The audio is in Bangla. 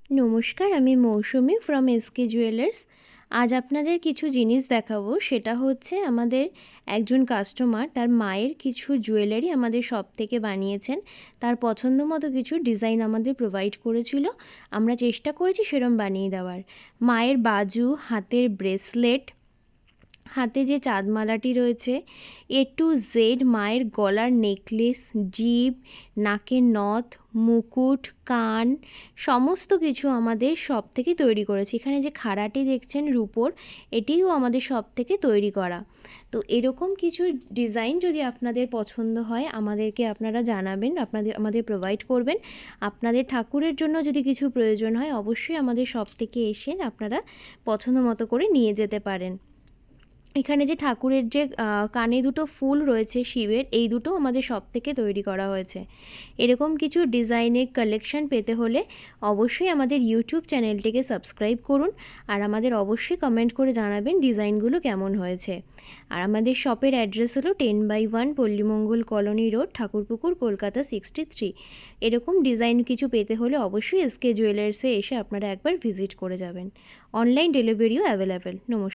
নমস্কার, আমি মৌসুমি ফ্রম এসকে জুয়েলার্স। আজ আপনাদের কিছু জিনিস দেখাবো। সেটা হচ্ছে আমাদের একজন কাস্টমার তার মায়ের কিছু জুয়েলারি আমাদের শপ থেকে বানিয়েছেন। তার পছন্দ মতো কিছু ডিজাইন আমাদের প্রোভাইড করেছিল। আমরা চেষ্টা করেছি সেরম বানিয়ে দেওয়ার। মায়ের বাজু, হাতের ব্রেসলেট, হাতে যে চাঁদমালাটি রয়েছে, টু জেড মায়ের গলার নেকলেস, জিভ, নাকের নথ, মুকুট, কান, সমস্ত কিছু আমাদের শপ থেকে তৈরি করেছি। এখানে যে খাড়াটি দেখছেন রূপোর, এটিও আমাদের শপ থেকে তৈরি করা। তো এরকম কিছু ডিজাইন যদি আপনাদের পছন্দ হয় আমাদেরকে আপনারা জানাবেন, আমাদের প্রোভাইড করবেন। আপনাদের ঠাকুরের জন্য যদি কিছু প্রয়োজন হয় অবশ্যই আমাদের শপ থেকে এসে আপনারা পছন্দ মতো করে নিয়ে যেতে পারেন। এখানে যে ঠাকুরের যে কানে দুটো ফুল রয়েছে শিবের, এই দুটো আমাদের শপ থেকে তৈরি করা হয়েছে। এরকম কিছু ডিজাইনের কালেকশন পেতে হলে অবশ্যই আমাদের ইউটিউব চ্যানেলটিকে সাবস্ক্রাইব করুন, আর আমাদের অবশ্যই কমেন্ট করে জানাবেন ডিজাইনগুলো কেমন হয়েছে। আর আমাদের শপের অ্যাড্রেস হলো 10/1 পল্লীমঙ্গল কলোনি রোড, ঠাকুরপুকুর, কলকাতা 63। এরকম ডিজাইন কিছু পেতে হলে অবশ্যই এসকে জুয়েলার্সে এসে আপনারা একবার ভিজিট করে যাবেন। অনলাইন ডেলিভারিও অ্যাভেলেবেল। নমস্কার।